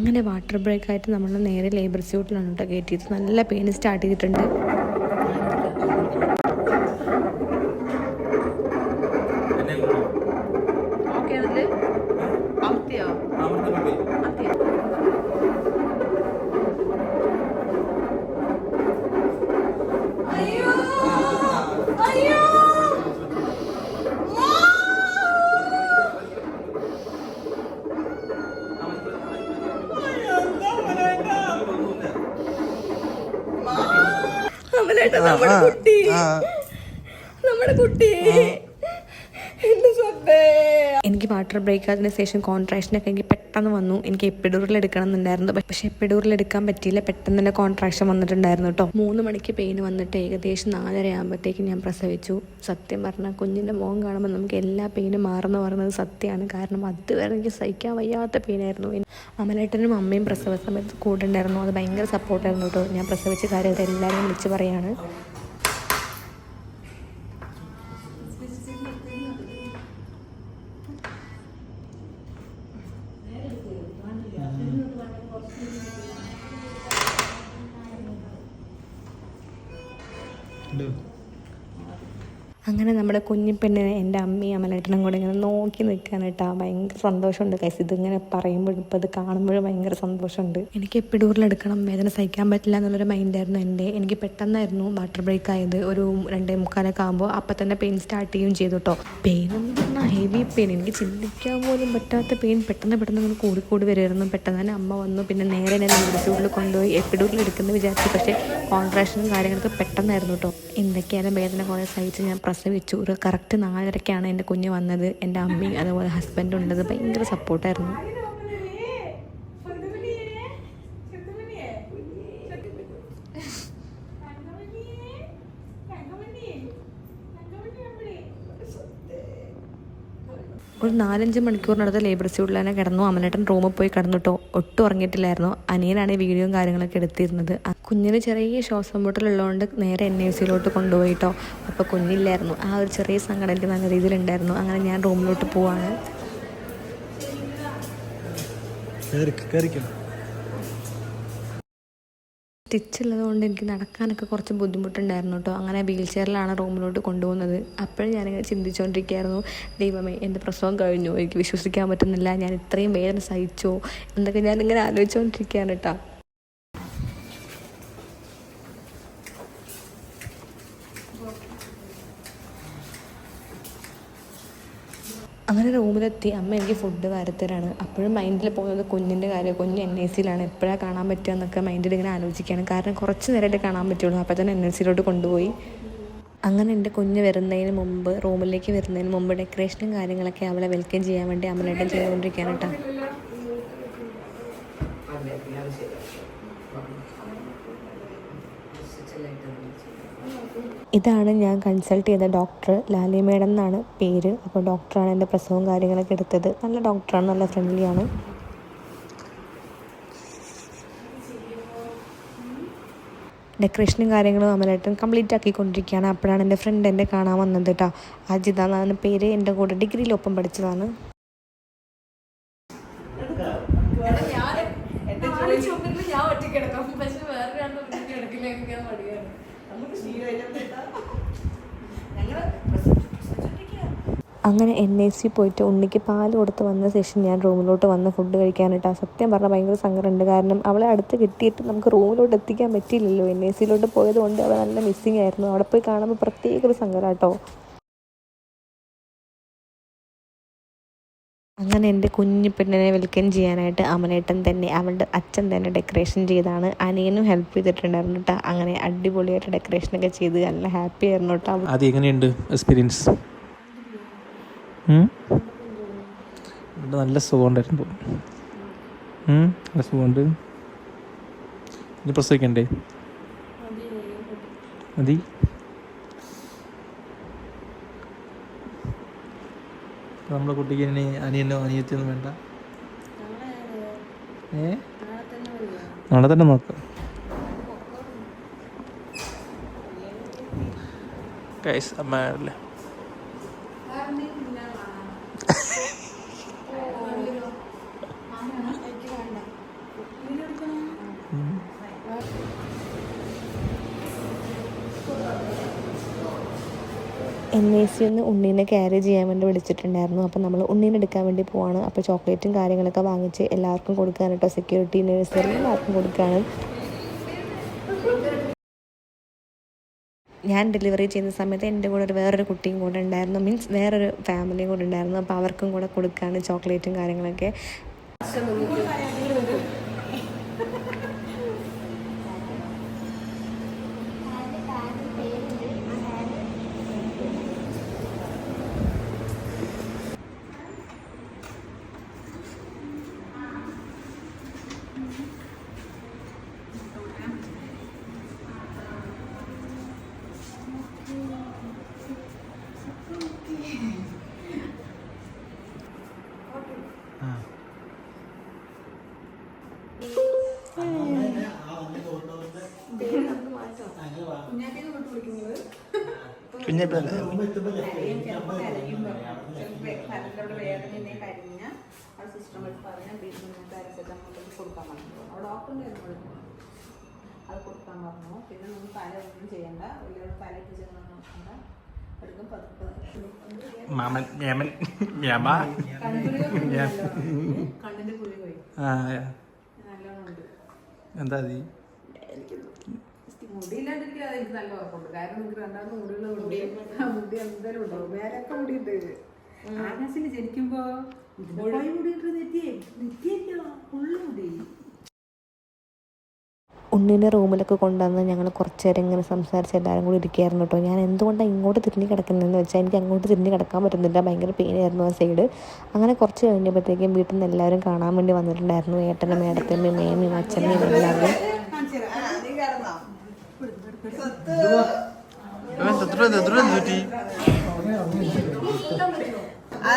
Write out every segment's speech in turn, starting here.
അങ്ങനെ വാട്ടർ ബ്രേക്കായിട്ട് നമ്മൾ നേരെ ലേബർ സ്യൂട്ടിലാണ് കേട്ടോ കയറ്റിയത്. നല്ല പെയിൻ സ്റ്റാർട്ട് ചെയ്തിട്ടുണ്ട്. നമ്മുടെ കുട്ടി എനിക്ക് വാട്ടർ ബ്രേക്ക് അതിന് ശേഷം കോൺട്രാക്ഷനൊക്കെ എനിക്ക് പെട്ടെന്ന് വന്നു. എനിക്ക് എപ്പിഡൂറിൽ എടുക്കണം എന്നുണ്ടായിരുന്നു, പക്ഷേ എപ്പിഡൂറിൽ എടുക്കാൻ പറ്റിയില്ല. പെട്ടെന്ന് തന്നെ കോൺട്രാക്ഷൻ വന്നിട്ടുണ്ടായിരുന്നു കേട്ടോ. 3 മണിക്ക് പെയിൻ വന്നിട്ട് ഏകദേശം 4:30 ആകുമ്പോഴത്തേക്കും ഞാൻ പ്രസവിച്ചു. സത്യം പറഞ്ഞാൽ കുഞ്ഞിൻ്റെ മുഖം കാണുമ്പോൾ നമുക്ക് എല്ലാ പെയിനും മാറുന്നു പറയുന്നത് സത്യമാണ്. കാരണം അതുവരെ എനിക്ക് സഹിക്കാൻ വയ്യാത്ത പെയിനായിരുന്നു. അമലേട്ടനും അമ്മയും പ്രസവ സമയത്ത് കൂടെ ഉണ്ടായിരുന്നു. അത് ഭയങ്കര സപ്പോർട്ടായിരുന്നു കേട്ടോ. ഞാൻ പ്രസവിച്ച കാര്യം അത് എല്ലാവരും വിളിച്ച് പറയാണ്. അങ്ങനെ നമ്മുടെ കുഞ്ഞിപ്പെണ്ണിനെ എൻ്റെ അമ്മയും അമലേട്ടനും കൂടെ ഇങ്ങനെ നോക്കി നിൽക്കാണ് കേട്ടോ. ഭയങ്കര സന്തോഷമുണ്ട് കൈസ്. ഇതിങ്ങനെ പറയുമ്പോഴും ഇപ്പോൾ ഇത് കാണുമ്പോഴും ഭയങ്കര സന്തോഷമുണ്ട്. എനിക്ക് എപ്പിഡൂറിലെടുക്കണം, വേദന സഹിക്കാൻ പറ്റില്ല എന്നുള്ളൊരു മൈൻഡായിരുന്നു എൻ്റെ. എനിക്ക് പെട്ടെന്നായിരുന്നു വാട്ടർ ബ്രേക്ക് ആയത്. ഒരു 2:45 ആകുമ്പോൾ അപ്പം തന്നെ പെയിൻ സ്റ്റാർട്ട് ചെയ്യുകയും ചെയ്തു കേട്ടോ. പെയിൻ എന്ന് പറഞ്ഞാൽ ഹെവി പെയിൻ, എനിക്ക് ചിന്തിക്കാൻ പോലും പറ്റാത്ത പെയിൻ പെട്ടെന്ന് ഇങ്ങനെ കൂടിക്കൂടി വരുമായിരുന്നു. പെട്ടെന്ന് തന്നെ അമ്മ വന്നു. പിന്നെ നേരെ ഞാൻ ലേബർ കൊണ്ടുപോയി എപ്പിഡൂറിൽ എടുക്കുന്നത് വിചാരിച്ചു. പക്ഷേ കോൺട്രാക്ഷനും കാര്യങ്ങളൊക്കെ പെട്ടെന്നായിരുന്നു കേട്ടോ. എന്തൊക്കെയായാലും വേദന കുറേ സഹിച്ച് ഞാൻ പ്രസവിച്ചു. ഒരു കറക്റ്റ് 4:30 എൻ്റെ കുഞ്ഞ് വന്നത്. എൻ്റെ അമ്മയും അതുപോലെ ഹസ്ബൻഡും ഉള്ളത് ഭയങ്കര സപ്പോർട്ടായിരുന്നു. ഒരു 4-5 മണിക്കൂറിനടുത്ത് ലേബർ സ്യൂട്ടിൽ തന്നെ കിടന്നു. അമലേട്ടൻ റൂമിൽ പോയി കിടന്നിട്ടോ. ഒട്ടും ഉറങ്ങിയിട്ടില്ലായിരുന്നു. അനിയനാണ് വീഡിയോയും കാര്യങ്ങളൊക്കെ എടുത്തിരുന്നത്. കുഞ്ഞിന് ചെറിയ ശ്വാസം മുട്ടലുള്ളതുകൊണ്ട് നേരെ NICU കൊണ്ടുപോയിട്ടോ. അപ്പോൾ കുഞ്ഞില്ലായിരുന്നു. ആ ഒരു ചെറിയ സങ്കടം എനിക്ക് നല്ല രീതിയിലുണ്ടായിരുന്നു. അങ്ങനെ ഞാൻ റൂമിലോട്ട് പോവാണ്. സ്റ്റിച്ചുള്ളത് എനിക്ക് നടക്കാനൊക്കെ കുറച്ച് ബുദ്ധിമുട്ടുണ്ടായിരുന്നു കേട്ടോ. അങ്ങനെ വീൽ ചെയറിലാണ് റൂമിലോട്ട് കൊണ്ടുപോകുന്നത്. അപ്പോഴും ഞാനിങ്ങനെ ചിന്തിച്ചുകൊണ്ടിരിക്കുകയായിരുന്നു, ദൈവമേ എൻ്റെ പ്രസവം കഴിഞ്ഞു, എനിക്ക് വിശ്വസിക്കാൻ പറ്റുന്നില്ല, ഞാൻ ഇത്രയും വേദന സഹിച്ചോ എന്നൊക്കെ ഞാനിങ്ങനെ ആലോചിച്ചുകൊണ്ടിരിക്കുകയാണ് കേട്ടോ. അങ്ങനെ റൂമിലെത്തി അമ്മ എനിക്ക് ഫുഡ് വാരത്തരാണ്. അപ്പോഴും മൈൻഡിൽ പോകുന്നത് കുഞ്ഞിൻ്റെ കാര്യം. കുഞ്ഞ് NICUലാണ്, എപ്പോഴാണ് കാണാൻ പറ്റുക എന്നൊക്കെ മൈൻഡിൽ ഇങ്ങനെ ആലോചിക്കുകയാണ്. കാരണം കുറച്ച് നേരമായിട്ട് കാണാൻ പറ്റുള്ളൂ. അപ്പോൾ തന്നെ NICU കൊണ്ടുപോയി. അങ്ങനെ എൻ്റെ കുഞ്ഞ് വരുന്നതിന് മുമ്പ്, റൂമിലേക്ക് വരുന്നതിന് മുമ്പ് ഡെക്കറേഷനും കാര്യങ്ങളൊക്കെ അവളെ വെൽക്കം ചെയ്യാൻ വേണ്ടി അമ്മലേട്ടൻ ചെയ്തുകൊണ്ടിരിക്കുകയാണ് കേട്ടോ. ഇതാണ് ഞാൻ കൺസൾട്ട് ചെയ്ത ഡോക്ടർ, ലാലി മേഡം എന്നാണ് പേര്. അപ്പോൾ ഡോക്ടറാണ് എൻ്റെ പ്രസവവും കാര്യങ്ങളൊക്കെ എടുത്തത്. നല്ല ഡോക്ടറാണ്, നല്ല ഫ്രണ്ട്ലിയാണ്. ഡെക്കറേഷനും കാര്യങ്ങളും അമലേട്ടൻ കംപ്ലീറ്റ് ആക്കിക്കൊണ്ടിരിക്കുകയാണ്. അപ്പോഴാണ് എൻ്റെ ഫ്രണ്ട് എന്നെ കാണാൻ വന്നത് കേട്ടോ. അജിത എന്നാണ് പേര്. എൻ്റെ കൂടെ ഡിഗ്രിയിലൊപ്പം പഠിച്ചതാണ്. അങ്ങനെ NICU പോയിട്ട് ഉണ്ണിക്ക് പാൽ കൊടുത്ത് വന്ന ശേഷം ഞാൻ റൂമിലോട്ട് വന്ന് ഫുഡ് കഴിക്കാനായിട്ട്. സത്യം പറഞ്ഞാൽ ഭയങ്കര സങ്കടമുണ്ട്. കാരണം അവളെ അടുത്ത് കിട്ടിയിട്ട് നമുക്ക് റൂമിലോട്ട് എത്തിക്കാൻ പറ്റിയില്ലല്ലോ. NICU പോയത് കൊണ്ട് അവൾ നല്ല മിസ്സിങ് ആയിരുന്നു. അവിടെ പോയി കാണുമ്പോൾ പ്രത്യേക ഒരു സങ്കടം കേട്ടോ. അങ്ങനെ എൻ്റെ കുഞ്ഞു പെണ്ണിനെ വെൽക്കം ചെയ്യാനായിട്ട് അമലേട്ടൻ തന്നെ, അവളുടെ അച്ഛൻ തന്നെ ഡെക്കറേഷൻ ചെയ്താണ്. അനിയനും ഹെൽപ്പ് ചെയ്തിട്ടുണ്ടായിരുന്നു കേട്ടോ. അങ്ങനെ അടിപൊളിയായിട്ട് ഡെക്കറേഷനൊക്കെ ചെയ്ത് നല്ല ഹാപ്പി ആയിരുന്നു കേട്ടോ. അത് എങ്ങനെയുണ്ട് എക്സ്പീരിയൻസ്? നല്ല സുഖമുണ്ടായിരുന്നു. നല്ല സുഖമുണ്ട്. ഇനി പ്രസവിക്കണ്ടേ? മതി. നമ്മളെ കുട്ടിക്ക് ഇനി അനിയനോ അനിയത്തിയൊന്നും വേണ്ട? നാളെ തന്നെ നോക്കാം. അമ്മല്ലേ NIC ഒന്ന് ഉണ്ണീനെ ക്യാരി ചെയ്യാൻ വേണ്ടി വിളിച്ചിട്ടുണ്ടായിരുന്നു. അപ്പോൾ നമ്മൾ ഉണ്ണീനെ എടുക്കാൻ വേണ്ടി പോവാണ്. അപ്പോൾ ചോക്ലേറ്റും കാര്യങ്ങളൊക്കെ വാങ്ങിച്ച് എല്ലാവർക്കും കൊടുക്കാൻ കേട്ടോ, സെക്യൂരിറ്റി നേഴ്സറി എല്ലാവർക്കും കൊടുക്കുകയാണ്. ഞാൻ ഡെലിവറി ചെയ്യുന്ന സമയത്ത് എൻ്റെ കൂടെ വേറൊരു കുട്ടിയും കൂടെ ഉണ്ടായിരുന്നു, മീൻസ് വേറൊരു ഫാമിലിയും കൂടെ ഉണ്ടായിരുന്നു. അപ്പോൾ അവർക്കും കൂടെ കൊടുക്കുകയാണ് ചോക്ലേറ്റും കാര്യങ്ങളൊക്കെ. അത് കൊടുക്കാൻ പറഞ്ഞു. പിന്നെ നമ്മൾ തല ഒന്നും ചെയ്യണ്ട, വലിയ തലയ്ക്ക് ചെന്ന് നോക്കണ്ട, എടുക്കും കണ്ണിന്റെ കുഴി പോയി നല്ലോണം ഉണ്ട്. എന്താ മുടിയില്ലാണ്ടിരിക്കാതെ എനിക്ക് നല്ല ഉറപ്പുണ്ട്. കാരണം നിങ്ങൾക്ക് രണ്ടാമത്തെ മുടി എന്തായാലും ഉണ്ടാവും. വേറൊക്കെ മുടിയുണ്ട്. ആകാശിന് ജനിക്കുമ്പോ മുടിയിട്ട് നെറ്റിയല്ല ഫുള്ള് മുടി. ഉണ്ണീനെ റൂമിലൊക്കെ കൊണ്ടുവന്ന് ഞങ്ങൾ കുറച്ച് നേരം ഇങ്ങനെ സംസാരിച്ച് എല്ലാവരും കൂടി ഇരിക്കുകയായിരുന്നു കേട്ടോ. ഞാൻ എന്തുകൊണ്ടാണ് ഇങ്ങോട്ട് തിരിഞ്ഞ് കിടക്കുന്നതെന്ന് വെച്ചാൽ എനിക്ക് അങ്ങോട്ട് തിരിഞ്ഞ് കിടക്കാൻ പറ്റുന്നില്ല, ഭയങ്കര പെയിനായിരുന്നു ആ സൈഡ്. അങ്ങനെ കുറച്ച് കഴിഞ്ഞപ്പോഴത്തേക്കും വീട്ടിൽ നിന്ന് എല്ലാവരും കാണാൻ വേണ്ടി വന്നിട്ടുണ്ടായിരുന്നു. ഏട്ടനും മേടത്തമ്മയും മേമയും അച്ഛമ്മയും എല്ലാവരും.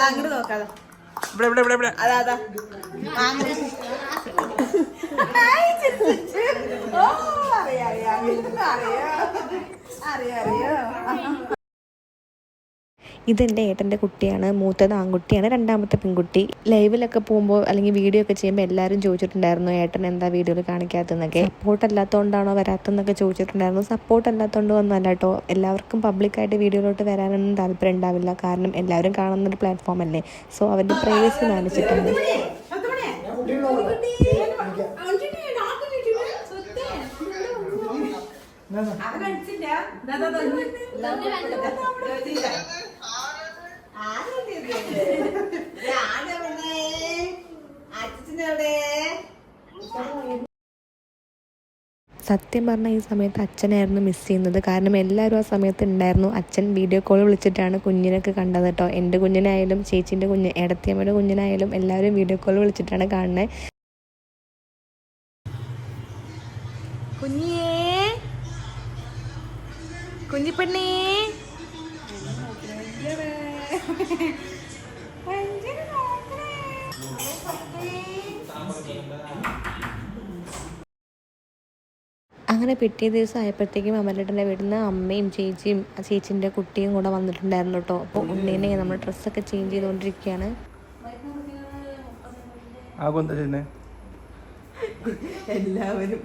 അങ്ങോട്ട് നോക്കാതെ അതാ ഇതെൻ്റെ ഏട്ടൻ്റെ കുട്ടിയാണ്. മൂത്തത് ആൺകുട്ടിയാണ്, രണ്ടാമത്തെ പെൺകുട്ടി. ലൈവിലൊക്കെ പോകുമ്പോൾ അല്ലെങ്കിൽ വീഡിയോ ഒക്കെ ചെയ്യുമ്പോൾ എല്ലാവരും ചോദിച്ചിട്ടുണ്ടായിരുന്നു ഏട്ടൻ എന്താ വീഡിയോയിൽ കാണിക്കാത്തതെന്നൊക്കെ. സപ്പോർട്ട് അല്ലാത്തതുകൊണ്ടാണോ വരാത്തതെന്നൊക്കെ ചോദിച്ചിട്ടുണ്ടായിരുന്നു. സപ്പോർട്ട് അല്ലാത്തതുകൊണ്ട് ഒന്നുമല്ല കേട്ടോ. എല്ലാവർക്കും പബ്ലിക്കായിട്ട് വീഡിയോയിലോട്ട് വരാനൊന്നും താല്പര്യം ഉണ്ടാവില്ല. കാരണം എല്ലാവരും കാണുന്നൊരു പ്ലാറ്റ്ഫോം അല്ലേ. സോ അവരുടെ പ്രൈവസി കാണിച്ചിട്ടുണ്ട്. സത്യം പറഞ്ഞാൽ ഈ സമയത്ത് അച്ഛനായിരുന്നു മിസ് ചെയ്യുന്നത്. കാരണം എല്ലാവരും ആ സമയത്ത് ഉണ്ടായിരുന്നു. അച്ഛൻ വീഡിയോ കോൾ വിളിച്ചിട്ടാണ് കുഞ്ഞിനൊക്കെ കണ്ടത് കേട്ടോ. എൻ്റെ കുഞ്ഞിനായാലും ചേച്ചീൻ്റെ കുഞ്ഞ്, ഏടത്തിയമ്മയുടെ കുഞ്ഞിനായാലും എല്ലാവരും വീഡിയോ കോൾ വിളിച്ചിട്ടാണ് കാണുന്നത്. കുഞ്ഞിയേ, കുഞ്ഞിപ്പെണ്ണേ, അങ്ങനെ പിറ്റേ ദിവസം ആയപ്പോഴത്തേക്കും അമലേട്ടൻ്റെ വീട്ടിൽ നിന്ന് അമ്മയും ചേച്ചിയും ചേച്ചീൻ്റെ കുട്ടിയും കൂടെ വന്നിട്ടുണ്ടായിരുന്നു കേട്ടോ. അപ്പോൾ ഉണ്ണീനെ നമ്മൾ ഡ്രസ്സൊക്കെ ചേഞ്ച് ചെയ്തുകൊണ്ടിരിക്കുകയാണ്. എല്ലാവരും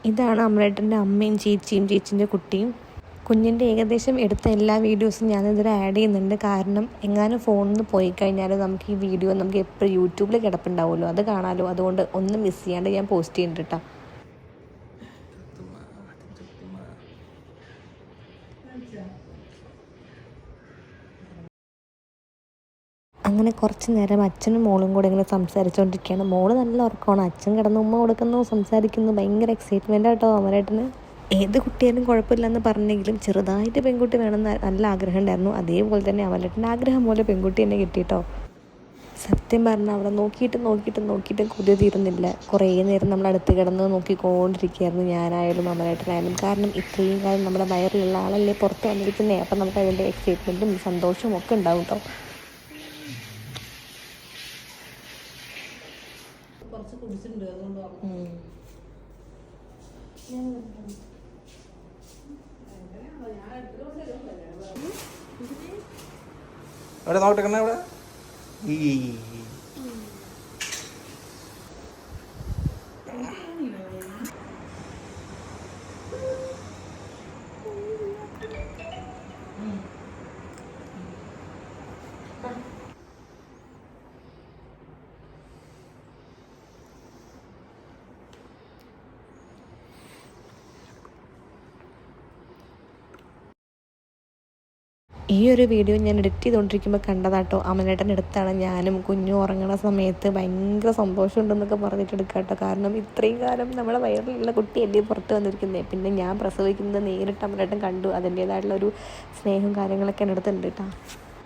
ഇതാണ് അമലേട്ടൻ്റെ അമ്മയും ചേച്ചിയും ചേച്ചീൻ്റെ കുട്ടിയും. കുഞ്ഞിൻ്റെ ഏകദേശം എടുത്ത എല്ലാ വീഡിയോസും ഞാനിതിൽ ആഡ് ചെയ്യുന്നുണ്ട്. കാരണം എങ്ങാനും ഫോണിൽ നിന്ന് പോയി കഴിഞ്ഞാൽ നമുക്ക് ഈ വീഡിയോ നമുക്ക് എപ്പോഴും യൂട്യൂബിൽ കിടപ്പുണ്ടാവുമല്ലോ, അത് കാണാമല്ലോ. അതുകൊണ്ട് ഒന്നും മിസ് ചെയ്യാണ്ട് ഞാൻ പോസ്റ്റ് ചെയ്യുന്നുണ്ട് കേട്ടോ. അങ്ങനെ കുറച്ച് നേരം അച്ഛനും മോളും കൂടെ ഇങ്ങനെ സംസാരിച്ചുകൊണ്ടിരിക്കുകയാണ്. മോള് നല്ല ഉറക്കമാണ്. അച്ഛൻ കിടന്ന് ഉമ്മ കൊടുക്കുന്നു, സംസാരിക്കുന്നു. ഭയങ്കര എക്സൈറ്റ്മെൻ്റ് ആട്ടോ അമലേട്ടന്. ഏത് കുട്ടിയാലും കുഴപ്പമില്ലെന്ന് പറഞ്ഞെങ്കിലും ചെറുതായിട്ട് പെൺകുട്ടി വേണമെന്ന് നല്ല ആഗ്രഹം ഉണ്ടായിരുന്നു. അതേപോലെ തന്നെ അമലേട്ടൻ്റെ ആഗ്രഹം പോലെ പെൺകുട്ടി തന്നെ കിട്ടിയിട്ടോ. സത്യം പറഞ്ഞാൽ അവിടെ നോക്കിയിട്ട് കൊതി തീരുന്നില്ല. കുറേ നേരം നമ്മൾ അടുത്ത് കിടന്ന് നോക്കിക്കൊണ്ടിരിക്കുകയായിരുന്നു, ഞാനായാലും അമലേട്ടനായാലും. കാരണം ഇത്രയും കാലം നമ്മുടെ വയറിലുള്ള ആളല്ലേ പുറത്ത് വന്നിരിക്കുന്നത്. അപ്പം നമുക്ക് അതിൻ്റെ എക്സൈറ്റ്മെൻറ്റും സന്തോഷവും ഒക്കെ ഉണ്ടാവും കേട്ടോ. കുറച്ച് കുടിച്ചിട്ടുണ്ട്, അതുകൊണ്ട് അവിടെ നോക്കട്ടെ. അവിടെ ഈ ഒരു വീഡിയോ ഞാൻ എഡിറ്റ് ചെയ്തുകൊണ്ടിരിക്കുമ്പോൾ കണ്ടതാട്ടോ. അമലേട്ടൻ്റെ അടുത്താണ് ഞാനും കുഞ്ഞും ഉറങ്ങണ സമയത്ത് ഭയങ്കര സന്തോഷമുണ്ടെന്നൊക്കെ പറഞ്ഞിട്ട് എടുക്കാട്ടോ. കാരണം ഇത്രയും കാലം നമ്മളെ വയറിലുള്ള കുട്ടിയല്ലേ പുറത്ത് വന്നിരിക്കുന്നത്. പിന്നെ ഞാൻ പ്രസവിക്കുന്നത് നേരിട്ട് അമലേട്ടൻ കണ്ടു. അതിൻ്റേതായിട്ടുള്ളൊരു സ്നേഹവും കാര്യങ്ങളൊക്കെ എൻ്റെ അടുത്തുണ്ട് കേട്ടോ.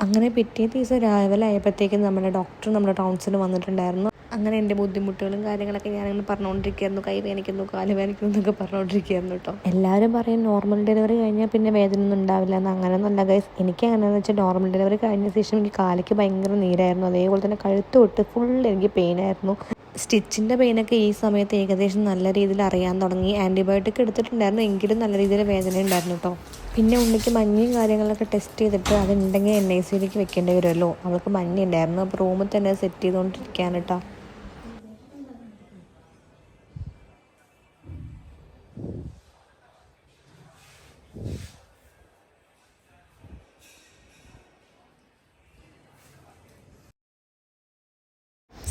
അങ്ങനെ പിറ്റേ ദിവസം രാവിലെ ആയപ്പോഴത്തേക്കും നമ്മുടെ ഡോക്ടർ നമ്മുടെ ടൗൺസിൽ വന്നിട്ടുണ്ടായിരുന്നു. അങ്ങനെ എൻ്റെ ബുദ്ധിമുട്ടുകളും കാര്യങ്ങളൊക്കെ ഞാനിങ്ങനെ പറഞ്ഞുകൊണ്ടിരിക്കുകയായിരുന്നു. കൈ വേദനിക്കുന്നു, കാല് വേദനിക്കുന്നു എന്നൊക്കെ പറഞ്ഞുകൊണ്ടിരിക്കുകയായിരുന്നു കേട്ടോ. എല്ലാവരും പറയും നോർമൽ ഡെലിവറി കഴിഞ്ഞാൽ പിന്നെ വേദനയൊന്നും ഉണ്ടാവില്ല എന്ന്. അങ്ങനെയൊന്നുമല്ല ഗൈസ്. എനിക്ക് എങ്ങനെയാണെന്ന് വെച്ചാൽ നോർമൽ ഡെലിവറി കഴിഞ്ഞ ശേഷം എനിക്ക് കാലിക്ക് ഭയങ്കര നീരായിരുന്നു. അതേപോലെ തന്നെ കഴുത്ത് തൊട്ട് ഫുൾ എനിക്ക് പെയിനായിരുന്നു. സ്റ്റിച്ചിൻ്റെ പെയിനൊക്കെ ഈ സമയത്ത് ഏകദേശം നല്ല രീതിയിൽ അറിയാൻ തുടങ്ങി. ആൻറ്റിബയോട്ടിക് എടുത്തിട്ടുണ്ടായിരുന്നു, എങ്കിലും നല്ല രീതിയിൽ വേദന ഉണ്ടായിരുന്നു കേട്ടോ. പിന്നെ ഉണ്ണിക്ക് മഞ്ഞയും കാര്യങ്ങളൊക്കെ ടെസ്റ്റ് ചെയ്തിട്ട് അതുണ്ടെങ്കിൽ NICUലേക്ക് വെക്കേണ്ടി വരുമല്ലോ. അവൾക്ക് മഞ്ഞ ഉണ്ടായിരുന്നു. അപ്പോൾ റൂമിൽ തന്നെ സെറ്റ് ചെയ്തുകൊണ്ടിരിക്കുകയാണ് കേട്ടോ.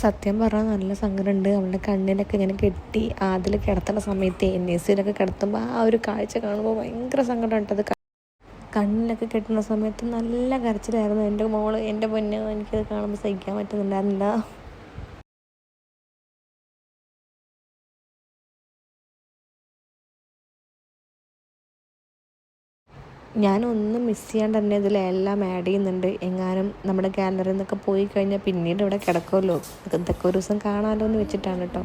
സത്യം പറഞ്ഞാൽ നല്ല സങ്കടമുണ്ട്. അവളുടെ കണ്ണിലൊക്കെ ഇങ്ങനെ കെട്ടി അതിൽ കിടത്തുന്ന സമയത്ത് NICUലൊക്കെ കിടത്തുമ്പോൾ ആ ഒരു കാഴ്ച കാണുമ്പോൾ ഭയങ്കര സങ്കടമുണ്ട്. അത് കണ്ണിലൊക്കെ കെട്ടുന്ന സമയത്ത് നല്ല കരച്ചിലായിരുന്നു. എൻ്റെ മോള്, എൻ്റെ പൊന്ന്, എനിക്കത് കാണുമ്പോൾ സഹിക്കാൻ പറ്റുന്നുണ്ടായിരുന്നില്ല. ഞാനൊന്നും മിസ് ചെയ്യാണ്ട് തന്നെ ഇതിലെല്ലാം ആഡ് ചെയ്യുന്നുണ്ട്. എങ്ങാനും നമ്മുടെ ഗാലറിയിൽ നിന്നൊക്കെ പോയി കഴിഞ്ഞാൽ പിന്നീട് ഇവിടെ കിടക്കുമല്ലോ, ഇതൊക്കെ ഒരു ദിവസം കാണാമല്ലോ എന്ന് വെച്ചിട്ടാണ് കേട്ടോ.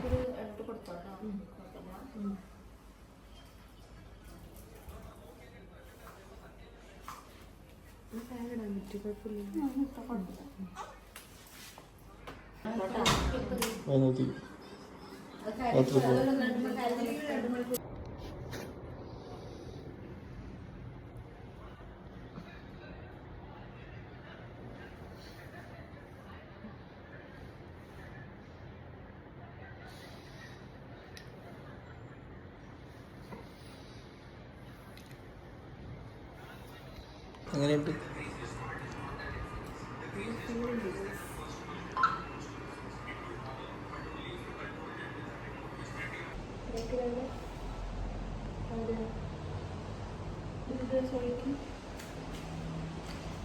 എങ്ങനെയുണ്ട്?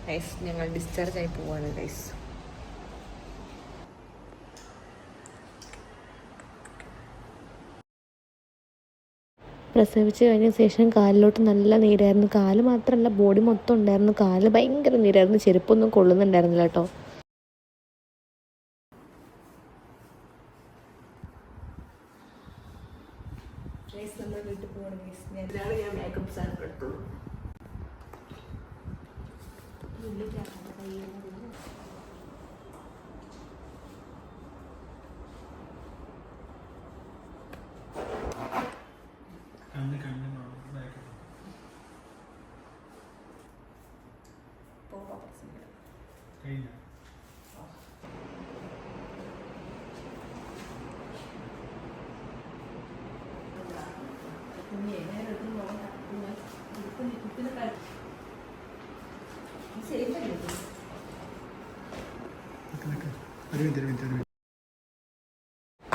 ഗൈസ്, ഞങ്ങൾ ഡിസ്ചാർജ് ആയി പോവാണ് ഗൈസ്. പ്രസവിച്ച് കഴിഞ്ഞ ശേഷം കാലിലോട്ട് നല്ല നീരായിരുന്നു. കാല് മാത്രമല്ല, ബോഡി മൊത്തം ഉണ്ടായിരുന്നു. കാല് ഭയങ്കര നീരായിരുന്നു. ചെരുപ്പൊന്നും കൊള്ളുന്നുണ്ടായിരുന്നില്ല കേട്ടോ. ഞാൻ മേക്കപ്പ് സാധനം എടുത്തു.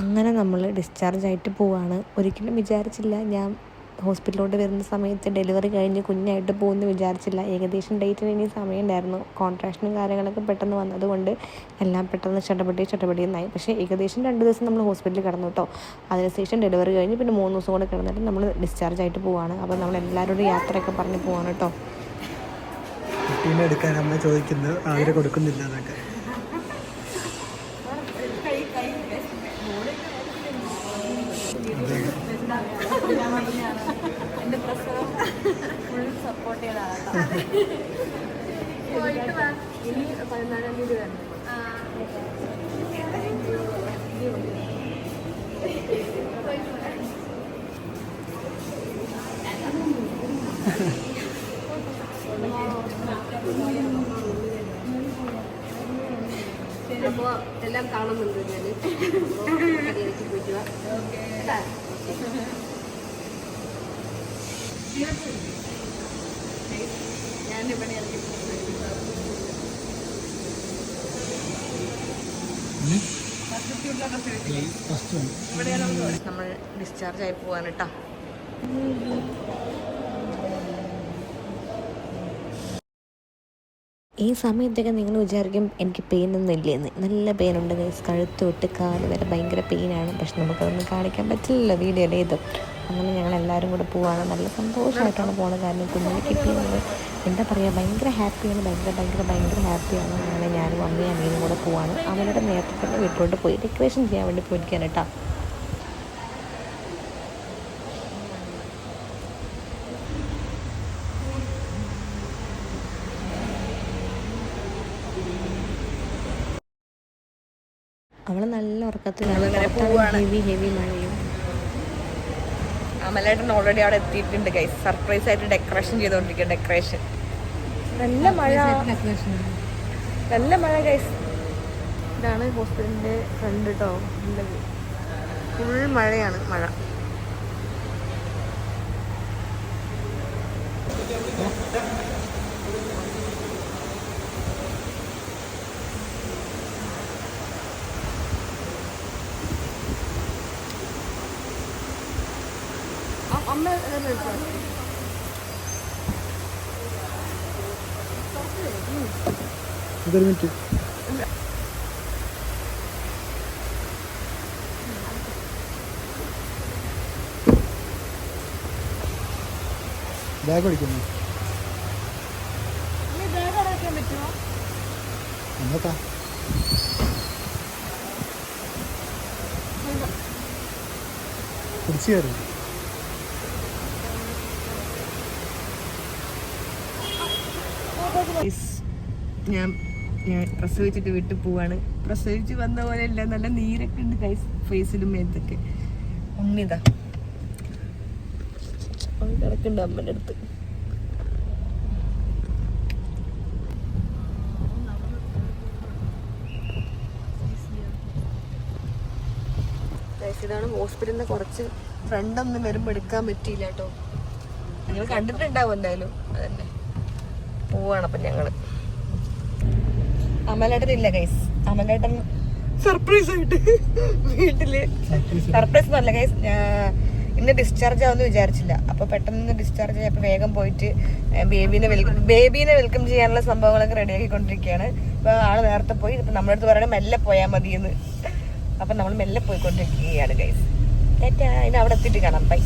അങ്ങനെ നമ്മൾ ഡിസ്ചാർജ് ആയിട്ട് പോവാണ്. ഒരിക്കലും വിചാരിച്ചില്ല ഞാൻ ഹോസ്പിറ്റലിലോട്ട് വരുന്ന സമയത്ത് ഡെലിവറി കഴിഞ്ഞ് കുഞ്ഞായിട്ട് പോകുമെന്ന് വിചാരിച്ചില്ല. ഏകദേശം ഡേറ്റിന് ഇനി സമയം ഉണ്ടായിരുന്നു. കോൺട്രാക്ഷനും കാര്യങ്ങളൊക്കെ പെട്ടെന്ന് വന്നതുകൊണ്ട് എല്ലാം പെട്ടെന്ന് ചട്ടപടിയെന്നായി. പക്ഷേ ഏകദേശം 2 ദിവസം നമ്മൾ ഹോസ്പിറ്റലിൽ കിടന്നു കേട്ടോ. അതിനുശേഷം ഡെലിവറി കഴിഞ്ഞ് പിന്നെ 3 ദിവസം കൂടെ കിടന്നിട്ട് നമ്മൾ ഡിസ്ചാർജ് ആയിട്ട് പോവാണ്. അപ്പോൾ നമ്മൾ എല്ലാവരോടും യാത്രയൊക്കെ പറഞ്ഞ് പോവാണ് കേട്ടോ. കുട്ടീനെ എടുക്കാൻ അമ്മ ചോദിക്കുന്നത് അവരെ കൊടുക്കുന്നില്ല എന്നൊക്കെ. എൻ്റെ പ്രസവം ഫുൾ സപ്പോർട്ട് ചെയ്തതാണ്. ഇനി 14-ാം തീയതി വരണം. അപ്പോൾ എല്ലാം കാണുന്നുണ്ട് ഞാനിവിടെ നമ്മൾ ഡിസ്ചാർജ് ആയി പോവാണ് കേട്ടോ. ഈ സമയത്തൊക്കെ നിങ്ങൾ വിചാരിക്കും എനിക്ക് പെയിനൊന്നും ഇല്ലെന്ന്. നല്ല പെയിനുണ്ട് ഗൈസ്, കഴുത്ത് തൊട്ട് കാല് വരെ ഭയങ്കര പെയിനാണ്. പക്ഷെ നമുക്കതൊന്നും കാണിക്കാൻ പറ്റില്ലല്ലോ വീഡിയോയിൽ ഇതും. അങ്ങനെ ഞങ്ങൾ എല്ലാവരും കൂടെ പോവാണ്. നല്ല സന്തോഷമായിട്ടാണ് പോകുന്നത്. കാരണം കുഞ്ഞിനെ കിട്ടിയത് എന്താ പറയുക, ഭയങ്കര ഹാപ്പിയാണ്, ഭയങ്കര ഹാപ്പിയാണ്. അങ്ങനെ ഞാനും അമ്മയും അമ്മയും കൂടെ പോവാണ്. അവരുടെ നേരത്തെ തന്നെ വീട്ടിലോട്ട് പോയി ഡെക്കറേഷൻ ചെയ്യാൻ വേണ്ടി പോയിരിക്കാൻ കേട്ടോ. അവൾ നല്ല ഉറക്കത്തിലാണ്. ഹെവി മഴയും. അമലേട്ടൻ ഓൾറെഡി അവിടെ എത്തിയിട്ടുണ്ട് ഗൈസ്. സർപ്രൈസ് ആയിട്ട് ഡെക്കറേഷൻ ചെയ്തുകൊണ്ടിരിക്കുക. ഡെക്കറേഷൻ നല്ല മഴ ഗൈസ്. ഇതാണ് ഹോസ്പിറ്റലിൻ്റെ ഫ്രണ്ട് കേട്ടോ. ഫുൾ മഴയാണ്. മഴ അമ്മ ഇതൊരു മിനിറ്റ്. ബാഗ് ഓടിക്കുന്നു എന്നോട്ടാ കുടിച്ചു കയറി. ഞാൻ പ്രസവിച്ചിട്ട് വീട്ടിൽ പോവാണ്. പ്രസവിച്ച് വന്ന പോലെ അല്ല, നല്ല നീരൊക്കെ ഉണ്ട് ഗൈസ് ഫേസിലും മേത്തൊക്കെ. ഉണ്ണിതാ കിടക്കുന്നുണ്ട് അമ്മൻ്റെ അടുത്ത്. ഇതാണ് ഹോസ്പിറ്റലിന്റെ കുറച്ച് ഫ്രണ്ടൊന്നും വരുമ്പോൾ എടുക്കാൻ പറ്റിയില്ല കേട്ടോ. നിങ്ങൾ കണ്ടിട്ടുണ്ടാവും എന്തായാലും. അതന്നെ പോവാണ്. അപ്പം ഞങ്ങള് അമലേട്ടൻ ഇല്ല ഗൈസ്. അമലേട്ടൻ സർപ്രൈസ് ആയിട്ട് വീട്ടില്, സർപ്രൈസ് ഒന്നും അല്ല ഗൈസ്, ഇന്ന് ഡിസ്ചാർജ് ആവുമെന്ന് വിചാരിച്ചില്ല. അപ്പൊ പെട്ടെന്ന് ഡിസ്ചാർജ് ആയപ്പോൾ വേഗം പോയിട്ട് ബേബീനെ വെൽക്കം ചെയ്യാനുള്ള സംഭവങ്ങളൊക്കെ റെഡിയാക്കിക്കൊണ്ടിരിക്കുകയാണ്. അപ്പൊ ആള് നേരത്തെ പോയി. ഇപ്പൊ നമ്മുടെ അടുത്ത് പറയണേ മെല്ലെ പോയാൽ മതിയെന്ന്. അപ്പൊ നമ്മൾ മെല്ലെ പോയിക്കൊണ്ടിരിക്കുകയാണ് ഗൈസ്. ഏറ്റാ ഇനി അവിടെ എത്തിയിട്ട് കാണാം. ബൈ.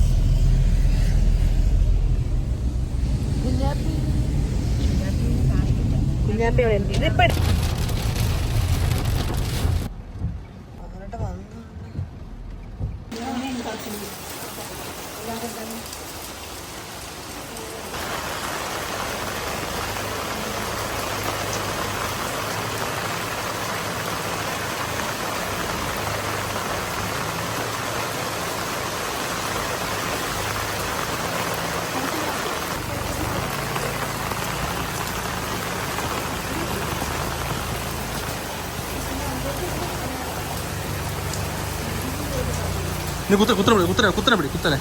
കുഞ്ഞാപ്പി ഇതിപ്പോ കുത്തനെ.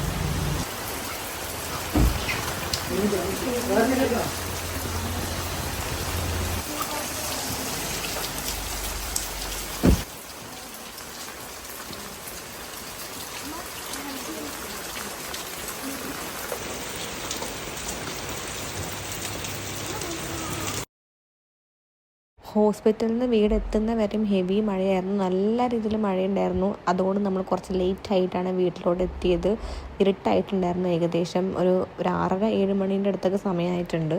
ഹോസ്പിറ്റലിൽ നിന്ന് വീടെത്തുന്ന വരെയും ഹെവി മഴയായിരുന്നു. നല്ല രീതിയിൽ മഴയുണ്ടായിരുന്നു. അതുകൊണ്ട് നമ്മൾ കുറച്ച് ലേറ്റ് ആയിട്ടാണ് വീട്ടിലോട്ട് എത്തിയത്. ഇരുട്ടായിട്ടുണ്ടായിരുന്നു. ഏകദേശം ഒരു 6:30-7 മണീൻ്റെ അടുത്തൊക്കെ സമയമായിട്ടുണ്ട്.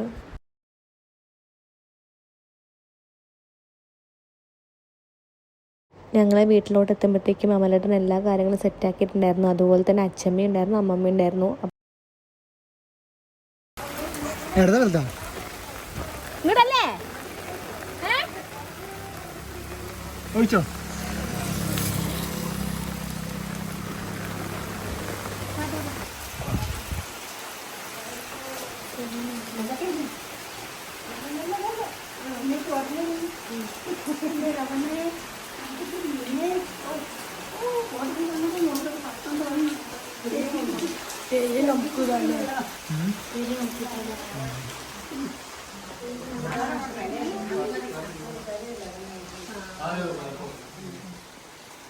ഞങ്ങളെ വീട്ടിലോട്ട് എത്തുമ്പോഴത്തേക്കും അമലേട്ടൻ എല്ലാ കാര്യങ്ങളും സെറ്റാക്കിയിട്ടുണ്ടായിരുന്നു. അതുപോലെ തന്നെ അച്ഛമ്മ ഉണ്ടായിരുന്നു, അമ്മമ്മ ഉണ്ടായിരുന്നു. ഇങ്ങോട്ടല്ലേ ഒഴിച്ചോ?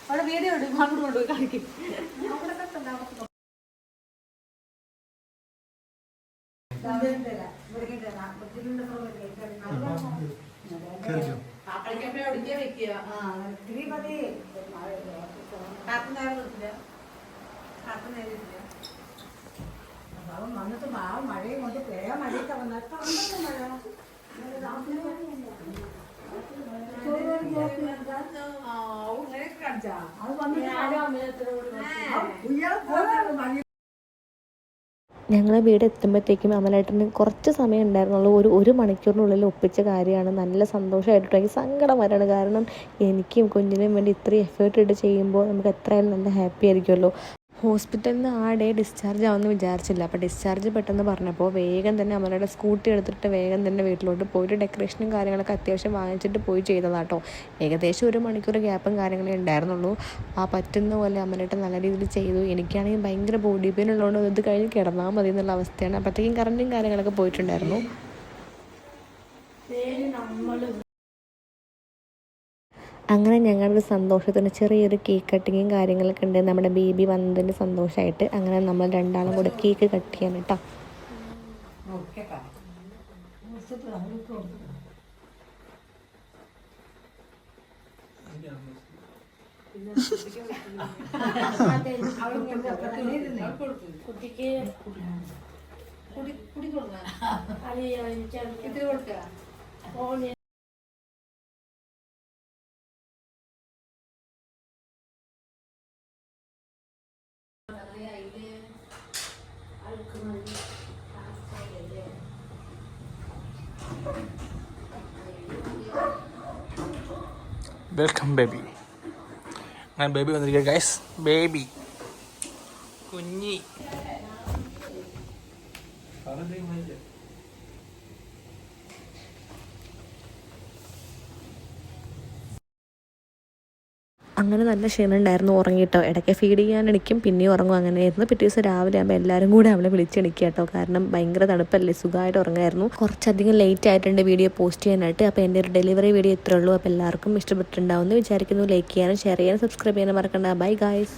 അവിടെ വീഡിയോ ഉണ്ട്, അങ്ങോട്ട് കൊണ്ടുപോയി കാണിക്കും. ഇത്തിരി മതി. കാത്തു നേരത്തില്ല. കാത്തു നേരത്തില്ല. അപ്പം വന്നിട്ട് മഴയും കൊണ്ട് വേഗം മഴയൊക്കെ വന്നിട്ട് മഴ ഞങ്ങളെ വീട് എത്തുമ്പോഴത്തേക്കും അമലേട്ടന് കുറച്ച് സമയം ഉണ്ടായിരുന്നുള്ളൂ. ഒരു മണിക്കൂറിനുള്ളിൽ ഒപ്പിച്ച കാര്യമാണ്. നല്ല സന്തോഷമായിട്ടോ. എനിക്ക് സങ്കടം വരാണ്. കാരണം എനിക്കും കുഞ്ഞിനും വേണ്ടി ഇത്രയും എഫേർട്ട് ഇട്ട് ചെയ്യുമ്പോൾ നമുക്ക് എത്രയായാലും നല്ല ഹാപ്പി ആയിരിക്കുമല്ലോ. ഹോസ്പിറ്റലിൽ നിന്ന് ആ ഡേ ഡിസ്ചാർജ് ആവുമെന്ന് വിചാരിച്ചില്ല. അപ്പോൾ ഡിസ്ചാർജ് പെട്ടെന്ന് പറഞ്ഞപ്പോൾ വേഗം തന്നെ അമലയുടെ സ്കൂട്ടി എടുത്തിട്ട് വേഗം തന്നെ വീട്ടിലോട്ട് പോയിട്ട് ഡെക്കറേഷനും കാര്യങ്ങളൊക്കെ അത്യാവശ്യം വാങ്ങിച്ചിട്ട് പോയി ചെയ്തതാട്ടോ. ഏകദേശം 1 മണിക്കൂർ ഗ്യാപ്പും കാര്യങ്ങളേ ഉണ്ടായിരുന്നുള്ളൂ. ആ പറ്റുന്ന പോലെ അമലേട്ട നല്ല രീതിയിൽ ചെയ്തു. എനിക്കാണെങ്കിൽ ഭയങ്കര ബോഡി പെയിൻ ഉള്ളതുകൊണ്ട് ഇത് കഴിഞ്ഞ് കിടന്നാൽ മതി എന്നുള്ള അവസ്ഥയാണ്. അപ്പോഴത്തേക്കും കറണ്ടും കാര്യങ്ങളൊക്കെ പോയിട്ടുണ്ടായിരുന്നു. അങ്ങനെ ഞങ്ങളുടെ സന്തോഷത്തിന് ചെറിയൊരു കേക്ക് കട്ടിങ്ങും കാര്യങ്ങളൊക്കെ ഉണ്ട്. നമ്മുടെ ബേബി വന്നതിൻ്റെ സന്തോഷമായിട്ട് അങ്ങനെ നമ്മൾ രണ്ടാളും കൂടെ കേക്ക് കട്ട് ചെയ്യാൻ കേട്ടോ. Welcome baby. അങ്ങനെ ബേബി വന്നിരിക്കുക ഗൈസ്. ബേബി കുഞ്ഞി അങ്ങനെ നല്ല ക്ഷീണം ഉണ്ടായിരുന്നു. ഉറങ്ങിയിട്ടോ. ഇടയ്ക്ക് ഫീഡ് ചെയ്യാൻ എണിക്കും, പിന്നെയും ഉറങ്ങും. അങ്ങനെയായിരുന്നു. പിറ്റേ ദിവസം രാവിലെ ആകുമ്പോൾ എല്ലാവരും കൂടെ അവളെ വിളിച്ചെണിക്കുക കേട്ടോ. കാരണം ഭയങ്കര തണുപ്പല്ലേ, സുഖമായിട്ട് ഉറങ്ങായിരുന്നു. കുറച്ചധികം ലേറ്റ് ആയിട്ടുണ്ട് വീഡിയോ പോസ്റ്റ് ചെയ്യാനായിട്ട്. അപ്പോൾ എൻ്റെ ഒരു ഡെലിവറി വീഡിയോ ഇത്രേ ഉള്ളൂ. അപ്പോൾ എല്ലാവർക്കും ഇഷ്ടപ്പെട്ടിട്ടുണ്ടാവുമെന്ന് വിചാരിക്കുന്നു. ലൈക്ക് ചെയ്യാനും ഷെയർ ചെയ്യാനും സബ്സ്ക്രൈബ് ചെയ്യാനും മറക്കണ്ട. Bye guys.